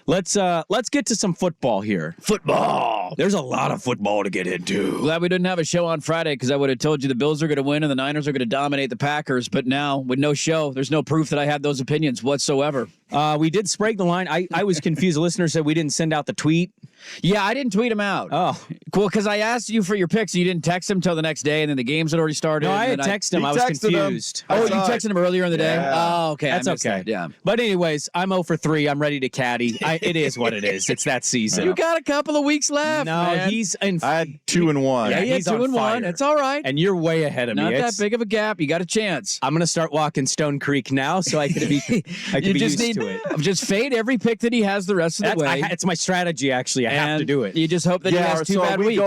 Let's get to some football here. Football. There's a lot of football to get into. Glad we didn't have a show on Friday because I would have told you the Bills are going to win and the Niners are going to dominate the Packers. But now, with no show, there's no proof that I had those opinions whatsoever. We did Sprague the line. I was confused. The listener said we didn't send out the tweet. Yeah, I didn't tweet him out. Oh. Cool, because I asked you for your picks and you didn't text him until the next day, and then the games had already started. No, I had texted him. I was confused. Oh, you texted him earlier in the day? Yeah. Oh, okay. That's okay. That. Yeah. But anyways, I'm 0 for 3. I'm ready to caddy. It is what it is. It's that season. You got a couple of weeks left, No, man. he's in. I had 2-1. Yeah, he had he's on 2-1. fire. It's all right. And you're way ahead of Not me. that big of a gap. You got a chance. I'm gonna start walking Stone Creek now, so I could be. I could be used to it. Just fade every pick that he has the rest of the way. It's my strategy. Actually, I have to do it. You just hope that he has two bad weeks.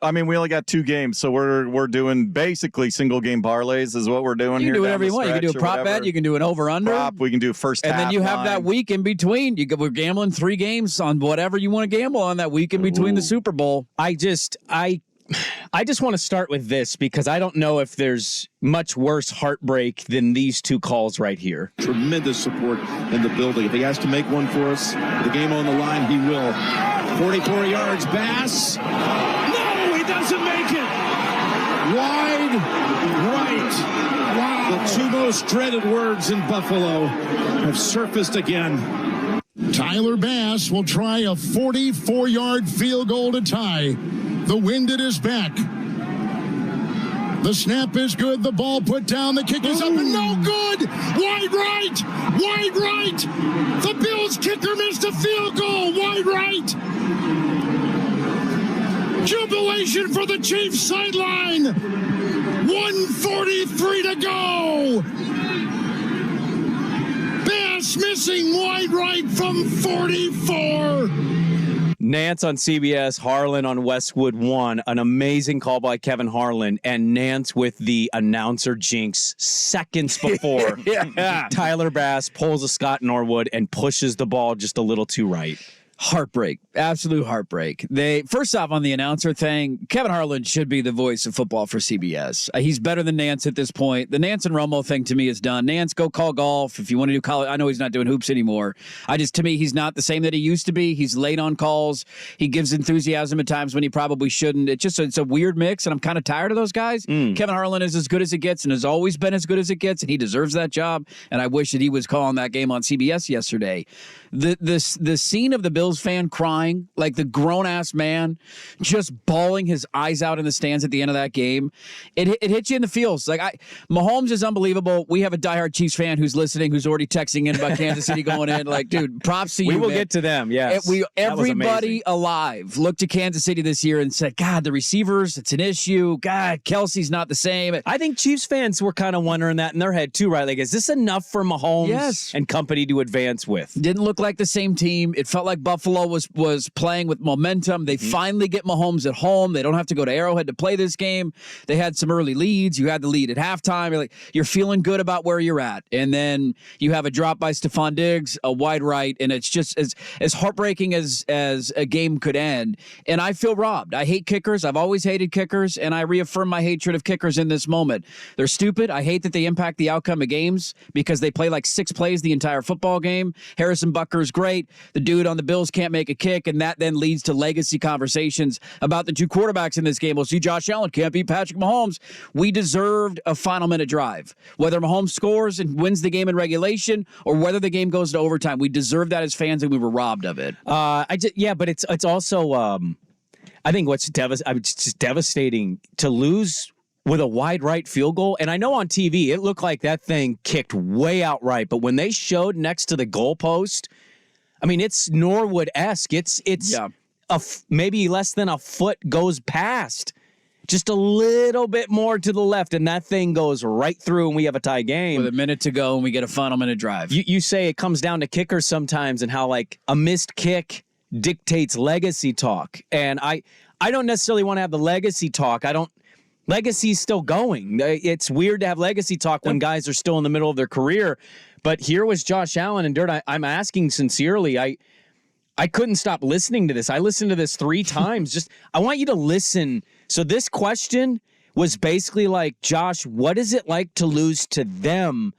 I mean, we only got 2 games, so we're doing basically single game parlays is what we're doing. You can here do whatever you want. You can do a prop bet. You can do an over-under. Prop, we can do first half. And then you have that week in between. We're gambling 3 games on whatever you want to gamble on that week in between the Super Bowl. I just want to start with this because I don't know if there's much worse heartbreak than these 2 calls right here. Tremendous support in the building. If he has to make one for us, the game on the line, he will. 44 yards, Bass. No, he doesn't make it. Wide right. Wow. The 2 most dreaded words in Buffalo have surfaced again. Tyler Bass will try a 44-yard field goal to tie. The wind at his back. The snap is good. The ball put down. The kick is up and no good. Wide right. Wide right. The Bills kicker missed a field goal. Wide right. Jubilation for the Chiefs sideline. 1:43 to go. Bass missing wide right from 44. Nance on CBS, Harlan on Westwood 1. An amazing call by Kevin Harlan, and Nance with the announcer jinx seconds before. Tyler Bass pulls a Scott Norwood and pushes the ball just a little too right. Heartbreak. Absolute heartbreak. First off, on the announcer thing, Kevin Harlan should be the voice of football for CBS. He's better than Nance at this point. The Nance and Romo thing to me is done. Nance, go call golf. If you want to do college, I know he's not doing hoops anymore. To me, he's not the same that he used to be. He's late on calls. He gives enthusiasm at times when he probably shouldn't. It's a weird mix, and I'm kind of tired of those guys. Kevin Harlan is as good as it gets and has always been as good as it gets, and he deserves that job, and I wish that he was calling that game on CBS yesterday. The scene of the Bills fan crying, like the grown-ass man just bawling his eyes out in the stands at the end of that game, it hits you in the feels. Mahomes is unbelievable. We have a diehard Chiefs fan who's listening, who's already texting in about Kansas City going in. Like, dude, props to you. We will man. Get to them, yes. Everybody alive looked to Kansas City this year and said, God, the receivers, it's an issue. God, Kelsey's not the same. I think Chiefs fans were kind of wondering that in their head too, right? Like, is this enough for Mahomes and company to advance with? Didn't look like the same team. It felt like Buffalo was playing with momentum. They finally get Mahomes at home. They don't have to go to Arrowhead to play this game. They had some early leads. You had the lead at halftime. You're feeling good about where you're at. And then you have a drop by Stephon Diggs, a wide right, and it's just as heartbreaking as a game could end. And I feel robbed. I hate kickers. I've always hated kickers, and I reaffirm my hatred of kickers in this moment. They're stupid. I hate that they impact the outcome of games because they play like 6 plays the entire football game. Harrison Butker's great. The dude on the Bills can't make a kick, and that then leads to legacy conversations about the 2 quarterbacks in this game. We'll see Josh Allen can't beat Patrick Mahomes. We deserved a final minute drive. Whether Mahomes scores and wins the game in regulation or whether the game goes to overtime, we deserve that as fans, and we were robbed of it. But it's also I think what's just devastating to lose with a wide right field goal. And I know on TV it looked like that thing kicked way out right, but when they showed next to the goalpost, I mean, it's Norwood-esque. It's maybe less than a foot goes past. Just a little bit more to the left, and that thing goes right through, and we have a tie game. With a minute to go, and we get a final minute drive. You say it comes down to kickers sometimes and how, like, a missed kick dictates legacy talk. And I don't necessarily want to have the legacy talk. Legacy's still going. It's weird to have legacy talk when guys are still in the middle of their career. But here was Josh Allen, and Dirt, I'm asking sincerely. I couldn't stop listening to this. I listened to this 3 times. I want you to listen. So this question was basically like, Josh, what is it like to lose to them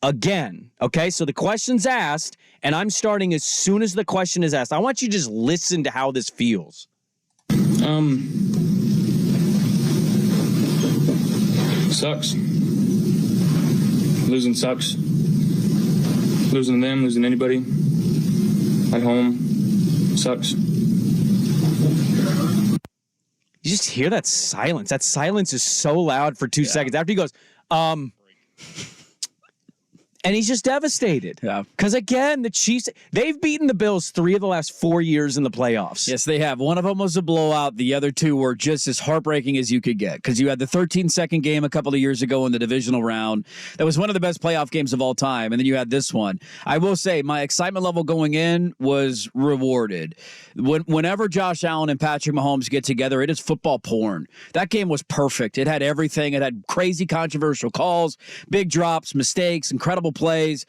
again. Okay, so the question's asked, and I'm starting as soon as the question is asked. I want you to just listen to how this feels. Sucks. Losing sucks. Losing them, losing anybody at home sucks. You just hear that silence. That silence is so loud for 2 seconds. After he goes, and he's just devastated. Yeah. Because, again, the Chiefs, they've beaten the Bills 3 of the last 4 years in the playoffs. Yes, they have. One of them was a blowout. The other two were just as heartbreaking as you could get, because you had the 13-second game a couple of years ago in the divisional round. That was one of the best playoff games of all time, and then you had this one. I will say my excitement level going in was rewarded. Whenever Josh Allen and Patrick Mahomes get together, it is football porn. That game was perfect. It had everything. It had crazy controversial calls, big drops, mistakes, incredible plays,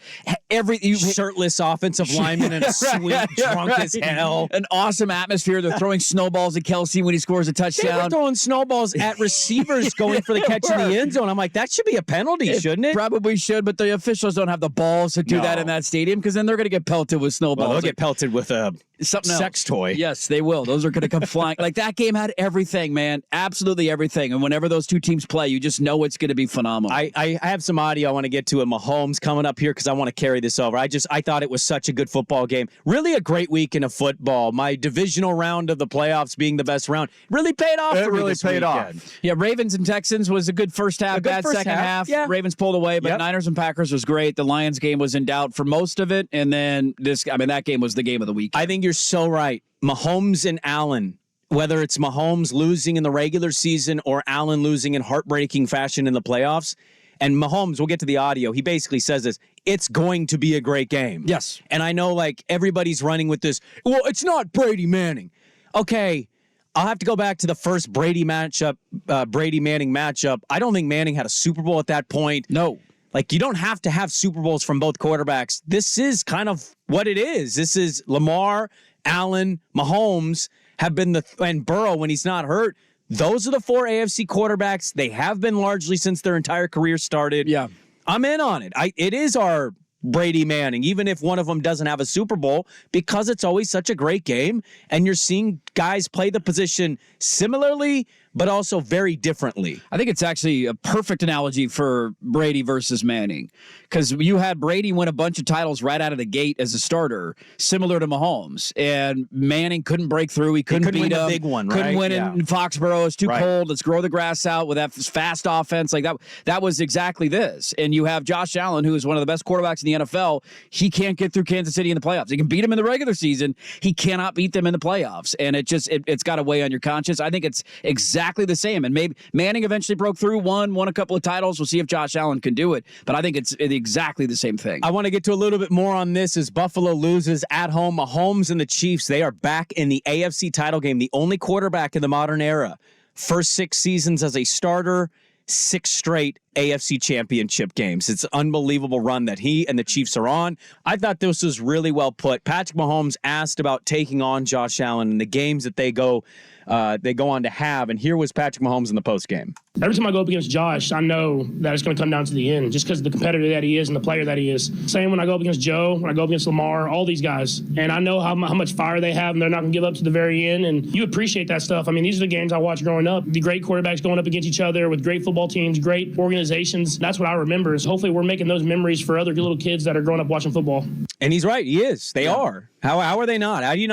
shirtless offensive lineman in a suite, drunk as hell. An awesome atmosphere. They're throwing snowballs at Kelsey when he scores a touchdown. They were throwing snowballs at receivers going for the catch in the end zone. I'm like, that should be a penalty, shouldn't it? Probably should, but the officials don't have the balls to do that in that stadium, because then they're going to get pelted with snowballs. Well, they'll get pelted with a sex toy. Yes, they will. Those are going to come flying. Like, that game had everything, man. Absolutely everything. And whenever those two teams play, you just know it's going to be phenomenal. I have some audio I want to get to, and Mahomes coming up here because I want to carry this over. I thought it was such a good football game. Really a great weekend of football. My divisional round of the playoffs being the best round really paid off. It for me really this paid weekend. off. Yeah, Ravens and Texans was a good first half, bad second half. Yeah. Ravens pulled away, but Niners and Packers was great. The Lions game was in doubt for most of it, and then that game was the game of the week. I think you're so right. Mahomes and Allen, whether it's Mahomes losing in the regular season or Allen losing in heartbreaking fashion in the playoffs, and Mahomes, we'll get to the audio, he basically says this, it's going to be a great game. Yes. And I know, like, everybody's running with this, well, it's not Brady Manning. Okay, I'll have to go back to the first Brady Manning matchup. I don't think Manning had a Super Bowl at that point. No. Like, you don't have to have Super Bowls from both quarterbacks. This is kind of what it is. This is Lamar, Allen, Mahomes have been and Burrow when he's not hurt. Those are the 4 AFC quarterbacks. They have been largely since their entire career started. Yeah. I'm in on it. It is our Brady Manning, even if one of them doesn't have a Super Bowl, because it's always such a great game, and you're seeing guys play the position similarly, but also very differently. I think it's actually a perfect analogy for Brady versus Manning, because you had Brady win a bunch of titles right out of the gate as a starter, similar to Mahomes, and Manning couldn't break through. He couldn't beat win him. the big one, Couldn't right? win in Foxborough. It's too cold. Let's grow the grass out with that fast offense. Like that was exactly this. And you have Josh Allen, who is one of the best quarterbacks in the NFL. He can't get through Kansas City in the playoffs. He can beat them in the regular season. He cannot beat them in the playoffs. And it's got to weigh on your conscience. I think it's exactly the same. And maybe Manning eventually broke through, won a couple of titles. We'll see if Josh Allen can do it. But I think it's exactly the same thing. I want to get to a little bit more on this as Buffalo loses at home. Mahomes and the Chiefs, they are back in the AFC title game. The only quarterback in the modern era. First 6 seasons as a starter, 6 straight AFC championship games. It's an unbelievable run that he and the Chiefs are on. I thought this was really well put. Patrick Mahomes asked about taking on Josh Allen and the games that they go on to have. And here was Patrick Mahomes in the postgame. Every time I go up against Josh, I know that it's going to come down to the end just because of the competitor that he is and the player that he is. Same when I go up against Joe, when I go up against Lamar, all these guys. And I know how much fire they have, and they're not going to give up to the very end. And you appreciate that stuff. I mean, these are the games I watched growing up. The great quarterbacks going up against each other with great football teams, great organizations. That's what I remember. Is hopefully we're making those memories for other little kids that are growing up watching football. And he's right. He is. They are. How are they not? How do you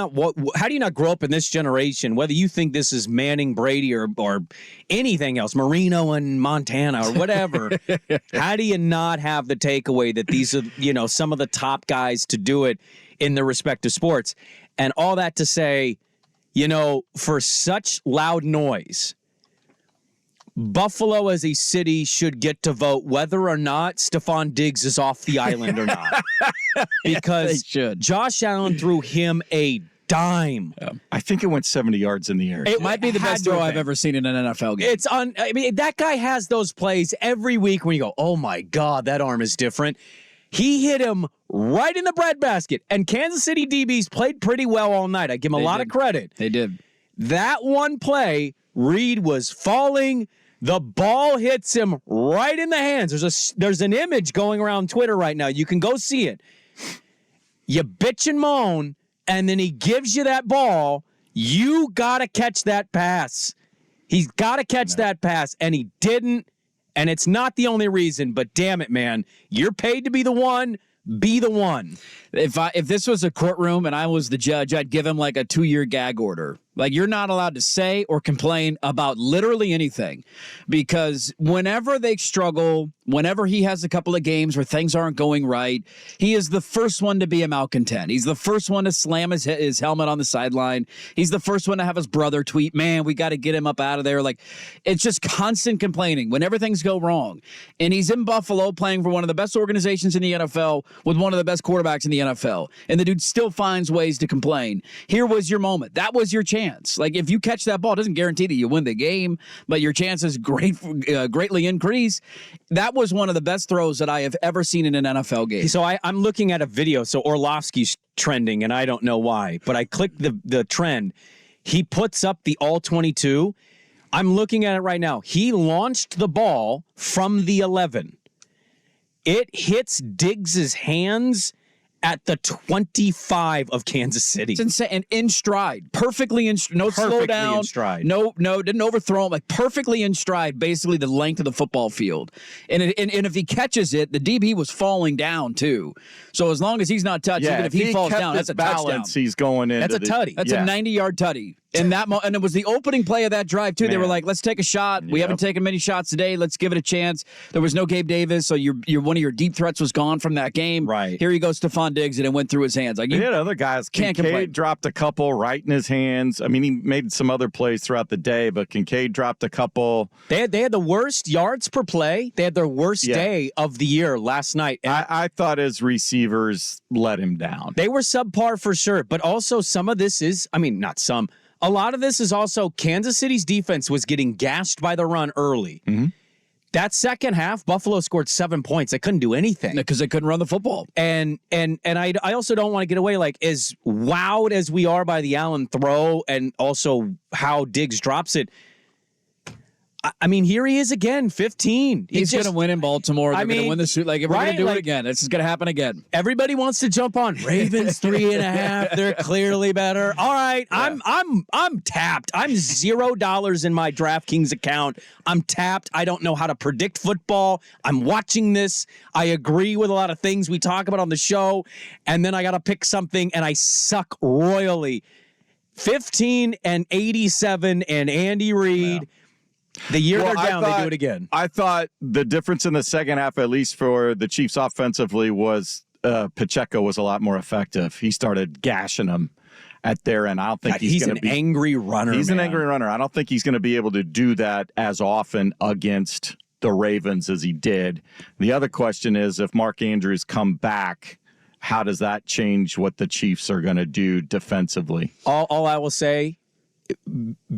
not grow up in this generation? Whether you think this is Manning, Brady, or anything else, Marino and Montana or whatever, how do you not have the takeaway that these are some of the top guys to do it in their respective sports? And all that to say, for such loud noise, Buffalo as a city should get to vote whether or not Stephon Diggs is off the island or not. Because Josh Allen threw him a dime. I think it went 70 yards in the air. It might be the best throw I've ever seen in an NFL game. That guy has those plays every week when you go, oh my God, that arm is different. He hit him right in the breadbasket. And Kansas City DBs played pretty well all night. I give him a lot of credit. They did. That one play, Reed was falling, The ball hits him right in the hands. There's an image going around Twitter right now. You can go see it. You bitch and moan, and then he gives you that ball. You got to catch that pass. He's got to catch that pass, and he didn't. And it's not the only reason, but damn it, man. You're paid to be the one. Be the one. If this was a courtroom and I was the judge, I'd give him like a 2-year gag order. Like, you're not allowed to say or complain about literally anything, because whenever they struggle, whenever he has a couple of games where things aren't going right, he is the first one to be a malcontent. He's the first one to slam his helmet on the sideline. He's the first one to have his brother tweet, man, we got to get him up out of there. Like, it's just constant complaining whenever things go wrong. And he's in Buffalo playing for one of the best organizations in the NFL with one of the best quarterbacks in the NFL. And the dude still finds ways to complain. Here was your moment. That was your chance. Like, if you catch that ball, it doesn't guarantee that you win the game, but your chances greatly increase. That was one of the best throws that I have ever seen in an NFL game. So I'm looking at a video. So Orlovsky's trending, and I don't know why, but I clicked the trend. He puts up the all-22. I'm looking at it right now. He launched the ball from the 11. It hits Diggs' hands at the 25 of Kansas City. It's insane. And in stride. Perfectly in stride. No slow down. In stride. No, didn't overthrow him. Like, perfectly in stride, basically the length of the football field. And if he catches it, the DB was falling down too. So as long as he's not touched, even if he falls down, that's a touchdown. He's going in. That's a tutty. That's a 90-yard tutty. And it was the opening play of that drive too. Man. They were like, "Let's take a shot. We haven't taken many shots today. Let's give it a chance." There was no Gabe Davis, so your one of your deep threats was gone from that game. Right. Here he goes, Stephon Diggs, and it went through his hands. Like, he had other guys. Kincaid dropped a couple right in his hands. I mean, he made some other plays throughout the day, but Kincaid dropped a couple. They had the worst yards per play. They had their worst day of the year last night. And I thought his receivers let him down. They were subpar for sure, but also some of this is, I mean, not some. A lot of this is also Kansas City's defense was getting gashed by the run early. Mm-hmm. That second half, Buffalo scored 7 points. They couldn't do anything because they couldn't run the football. And I also don't want to get away, like, as wowed as we are by the Allen throw and also how Diggs drops it. I mean, here he is again, 15. He's going to win in Baltimore. They're going to win the suit. Like, if we're going to do it again, this is going to happen again. Everybody wants to jump on Ravens 3.5. They're clearly better. All right, yeah. I'm tapped. I'm $0 in my DraftKings account. I'm tapped. I don't know how to predict football. I'm watching this. I agree with a lot of things we talk about on the show, and then I got to pick something, and I suck royally. 15-87, and Andy Reid. Yeah. The year they're down, they do it again. I thought the difference in the second half, at least for the Chiefs offensively, was Pacheco was a lot more effective. He started gashing them at their end. I don't think he's going to be... angry runner, He's an angry runner. I don't think he's going to be able to do that as often against the Ravens as he did. The other question is, if Mark Andrews come back, how does that change what the Chiefs are going to do defensively? All I will say,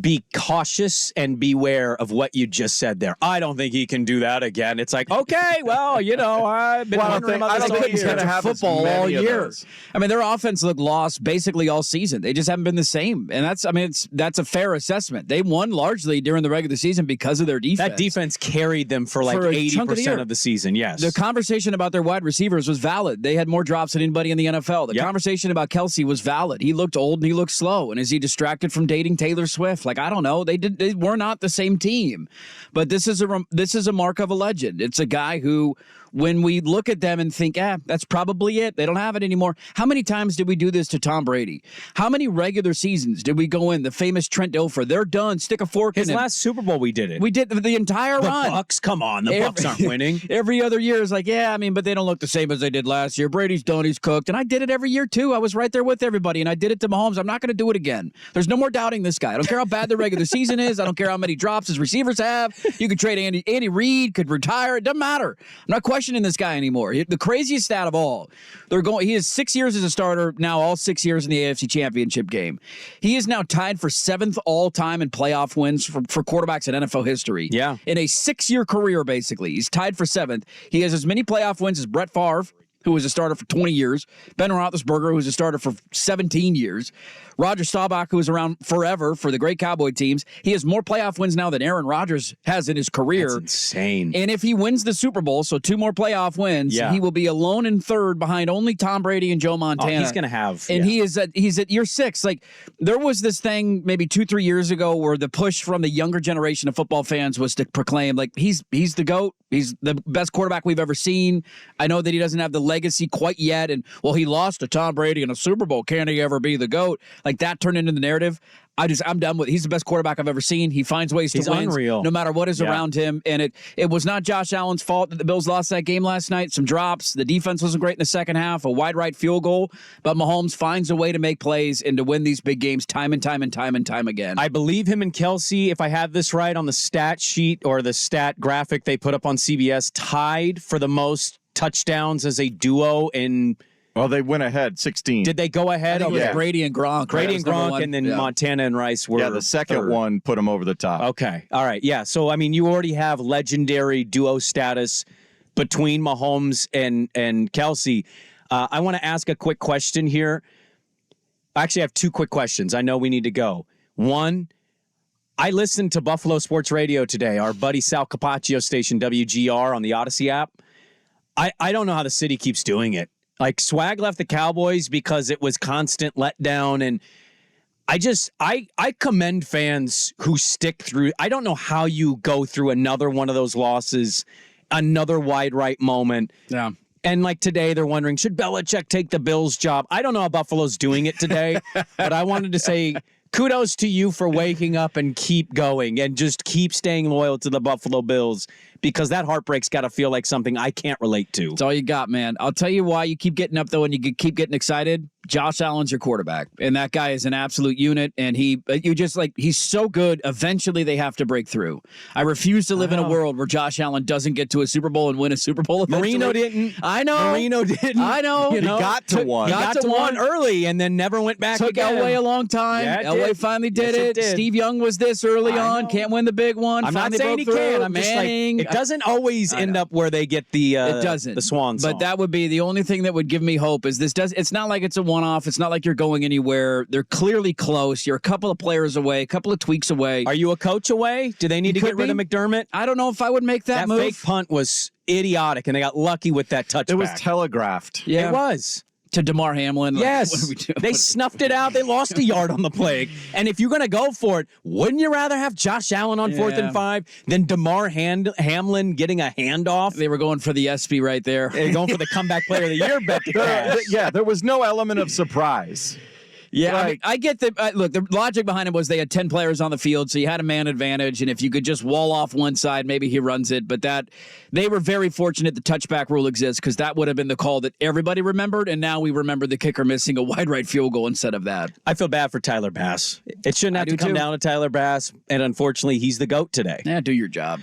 be cautious and beware of what you just said there. I don't think he can do that again. It's like, okay, well, you know, I've been wondering about this all year. He's going to have football all year. I mean, their offense looked lost basically all season. They just haven't been the same. And that's a fair assessment. They won largely during the regular season because of their defense. That defense carried them for like 80% of the season, yes. The conversation about their wide receivers was valid. They had more drops than anybody in the NFL. The conversation about Kelsey was valid. He looked old and he looked slow. And is he distracted from dating Taylor Swift? Like, I don't know. They were not the same team. But this is a mark of a legend. It's a guy who, when we look at them and think, that's probably it. They don't have it anymore. How many times did we do this to Tom Brady? How many regular seasons did we go in? The famous Trent Dilfer. They're done. Stick a fork in his last Super Bowl. We did it. We did the entire run. The Bucks, come on. The Bucks aren't winning. Every other year is like, but they don't look the same as they did last year. Brady's done. He's cooked. And I did it every year too. I was right there with everybody, and I did it to Mahomes. I'm not going to do it again. There's no more doubting this guy. I don't care how bad the regular season is. I don't care how many drops his receivers have. You could trade Andy Reid, could retire. It doesn't matter. I'm not questioning this guy anymore. The craziest stat of all, he has 6 years as a starter, now all 6 years in the AFC Championship game. He is now tied for 7th all-time in playoff wins for quarterbacks in NFL history. Yeah. In a 6-year career, basically. He's tied for 7th. He has as many playoff wins as Brett Favre, who was a starter for 20 years, Ben Roethlisberger, who was a starter for 17 years, Roger Staubach, who was around forever for the great Cowboy teams. He has more playoff wins now than Aaron Rodgers has in his career. That's insane. And if he wins the Super Bowl, so 2 more playoff wins, he will be alone in third behind only Tom Brady and Joe Montana. Oh, he's going to have. And he's at year 6. Like, there was this thing maybe 2-3 years ago where the push from the younger generation of football fans was to proclaim, like, he's the GOAT. He's the best quarterback we've ever seen. I know that he doesn't have the legacy quite yet. And, well, he lost to Tom Brady in a Super Bowl. Can he ever be the GOAT? Like, that turned into the narrative. I'm done with it. He's the best quarterback I've ever seen. He finds ways to win no matter what is around him. And it was not Josh Allen's fault that the Bills lost that game last night. Some drops. The defense wasn't great in the second half. A wide right field goal. But Mahomes finds a way to make plays and to win these big games time and time and time and time again. I believe him and Kelsey, if I have this right on the stat sheet or the stat graphic they put up on CBS, tied for the most touchdowns as a duo in... Well, they went ahead 16. Did they go ahead? I think it was Brady and Gronk. Brady and Gronk, and then Montana and Rice were the second third. one put them over the top. Okay. All right. Yeah. So, I mean, you already have legendary duo status between Mahomes and Kelsey. I want to ask a quick question here. Actually, I have 2 quick questions. I know we need to go. One, I listened to Buffalo Sports Radio today, our buddy Sal Capaccio station, WGR, on the Odyssey app. I don't know how the city keeps doing it. Like, Swag left the Cowboys because it was constant letdown, and I commend fans who stick through. I don't know how you go through another one of those losses, another wide right moment. Yeah. And like today, they're wondering, should Belichick take the Bills' job? I don't know how Buffalo's doing it today, but I wanted to say kudos to you for waking up and keep going and just keep staying loyal to the Buffalo Bills, because that heartbreak's got to feel like something I can't relate to. That's all you got, man. I'll tell you why you keep getting up, though, and you keep getting excited. Josh Allen's your quarterback, and that guy is an absolute unit, and he's so good. Eventually, they have to break through. I refuse to live in a world where Josh Allen doesn't get to a Super Bowl and win a Super Bowl eventually. Marino didn't. I know. Marino didn't. I know. He got to one. He got to one early and then never went back Took again. Elway a long time. Yeah, Elway finally did Yes, it. did. Steve Young was this early on. Can't win the big one. I'm not Finally saying he broke through. can. I'm just like, Manning. it doesn't always end up where they get the It doesn't. the swan song. But that would be the only thing that would give me hope is it's not like it's a one-off. It's not like you're going anywhere. They're clearly close. You're a couple of players away, a couple of tweaks away. Are you a coach away? Do they need to get rid of McDermott? I don't know if I would make that move. Fake punt was idiotic, and they got lucky with that touchback. It was telegraphed. Yeah. It was. To DeMar Hamlin. Like, Yes. what are we doing? They snuffed it out. They lost a yard on the play. And if you're going to go for it, wouldn't you rather have Josh Allen on 4th and 5 than DeMar Hamlin getting a handoff? They were going for the SB right there. They're going for the comeback player of the year bet to cash. Yeah, there was no element of surprise. Yeah, Like, I mean, I get that. Look, the logic behind it was they had 10 players on the field, so you had a man advantage, and if you could just wall off one side, maybe he runs it. But they were very fortunate the touchback rule exists, because that would have been the call that everybody remembered, and now we remember the kicker missing a wide right field goal instead of that. I feel bad for Tyler Bass. It shouldn't have to come too. down to Tyler Bass, and unfortunately, he's the GOAT today. Do your job.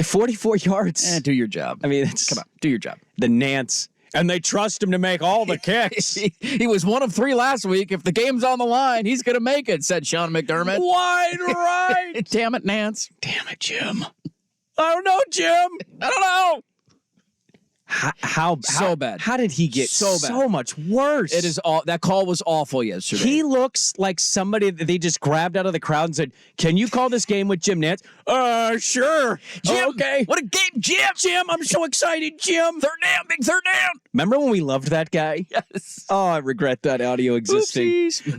44 yards. Do your job. I mean, Come on, do your job. The Nance. And they trust him to make all the kicks. He was 1 of 3 last week. If the game's on the line, he's going to make it, said Sean McDermott. Wide right. Damn it, Nance. Damn it, Jim. I don't know, Jim. I don't know. How So bad. How did he get So bad. so much worse? It is all that call was awful yesterday. He looks like somebody that they just grabbed out of the crowd and said, "Can you call this game with Jim Nance?" Sure. Jim, Okay. what a game, Jim. Jim, I'm so excited, Jim. Third down, big third down. Remember when we loved that guy? Yes. Oh, I regret that audio existing. Oopsies.